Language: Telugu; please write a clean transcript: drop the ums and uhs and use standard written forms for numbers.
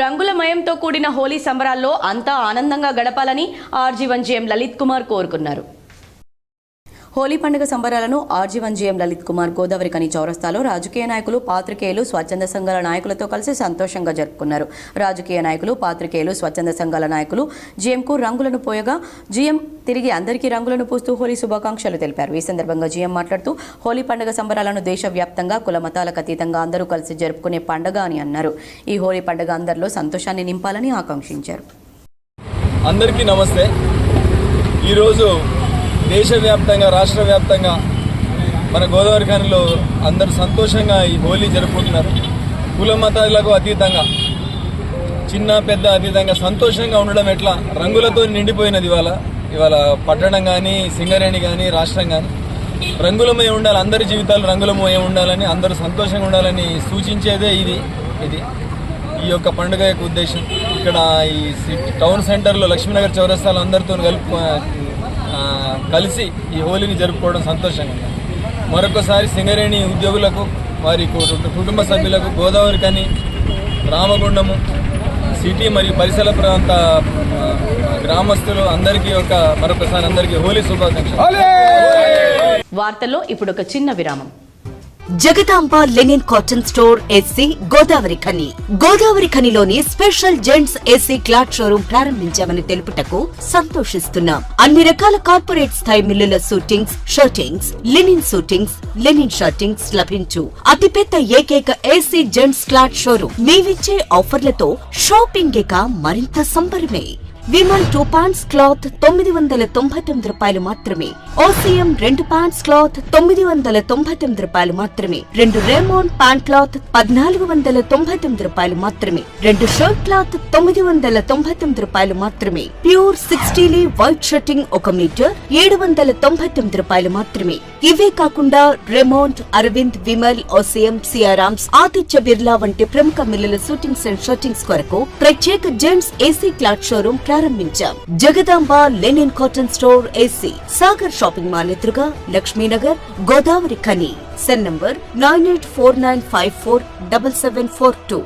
రంగులమయంతో కూడిన హోలీ సంబరాల్లో అంతా ఆనందంగా గడపాలని RG1GM లలిత్ కుమార్ కోరుకున్నారు. హోలీ పండుగ సంబరాలను RG1GM లలిత్ కుమార్ గోదావరిఖని చౌరస్తాలో రాజకీయ నాయకులు, పాత్రికేయులు, స్వచ్ఛంద సంఘాల నాయకులతో కలిసి సంతోషంగా జరుపుకున్నారు. రాజకీయ నాయకులు, పాత్రికేయులు, స్వచ్ఛంద సంఘాల నాయకులు GMకు రంగులను పోయగా GM తిరిగి అందరికీ రంగులను పూస్తూ హోలీ శుభాకాంక్షలు తెలిపారు. ఈ సందర్భంగా GM మాట్లాడుతూ హోలీ పండుగ సంబరాలను దేశవ్యాప్తంగా కుల మతాలకు అతీతంగా అందరూ కలిసి జరుపుకునే పండుగ అని అన్నారు. ఈ హోలీ పండుగ అందరిలో సంతోషాన్ని నింపాలని ఆకాంక్షించారు. అందరికీ నమస్తే. ఈరోజు దేశవ్యాప్తంగా, రాష్ట్ర వ్యాప్తంగా మన గోదావరిఖనిలో అందరూ సంతోషంగా ఈ హోలీ జరుపుకుంటున్నారు. కుల మతాలకు అతీతంగా, చిన్న పెద్ద అతీతంగా సంతోషంగా ఉండడం ఎట్లా రంగులతో నిండిపోయినది. ఇవాళ పట్టణం కానీ, సింగరేణి కానీ, రాష్ట్రం కానీ రంగులమై ఉండాలి. అందరి జీవితాలు రంగులమై ఉండాలని, అందరూ సంతోషంగా ఉండాలని సూచించేదే ఇది. ఈ యొక్క పండుగ యొక్క ఉద్దేశం. ఇక్కడ ఈ టౌన్ సెంటర్లో లక్ష్మీనగర్ చౌరస్తాలో అందరితో కలిసి ఈ హోలీని జరుపుకోవడం సంతోషంగా ఉంది. మరొకసారి సింగరేణి ఉద్యోగులకు, వారి కుటుంబ సభ్యులకు, గోదావరిఖని, రామగుండము సిటీ మరియు పరిసర ప్రాంత గ్రామస్తులు అందరికీ మరొకసారి అందరికీ హోలీ శుభాకాంక్షలు. వార్తల్లో ఇప్పుడు ఒక చిన్న విరామం. Jagadamba linen cotton store SC Godavarikhani. గోదావరిఖనిలోని special gents SC cloth showroom ప్రారంభించామని తెలుపుటకు సంతోషిస్తున్నాం. అన్ని రకాల కార్పొరేట్ స్థాయి మిల్లుల సూటింగ్స్, షర్టింగ్స్, లెనిన్ షర్టింగ్స్ లభించు అతిపెద్ద ఏకైక SC జెంట్స్ క్లాత్ షోరూం. మేమిచ్చే ఆఫర్లతో షాపింగ్ ఇక మరింత సంబరమే. విమల్ 2 ప్యాంట్స్ క్లాత్ $999 మాత్రమే. OCM 2 ప్యాంట్స్ క్లాత్ $999 మాత్రమే. 2 రేమోన్ ప్యాంట్ క్లాత్ $1499 మాత్రమే. 2 షర్ట్ క్లాత్ $999 మాత్రమే. ప్యూర్ 60 వైట్ షర్టింగ్ 1 మీటర్ $799 మాత్రమే. ఇవే కాకుండా రెమోంట్, అరవింద్, విమల్, OCM, సియారామ్స్, ఆదిత్య బిర్లా వంటి ప్రముఖ మిల్లుల షూటింగ్స్ అండ్ షర్టింగ్స్ కొరకు ప్రత్యేక జెంట్స్ AC క్లాత్ షోరూం ప్రారంభించాం. Jagadamba linen cotton store SC, Sagar shopping mall ఎదురుగా, లక్ష్మీనగర్, గోదావరిఖని. Cell number 9849547742.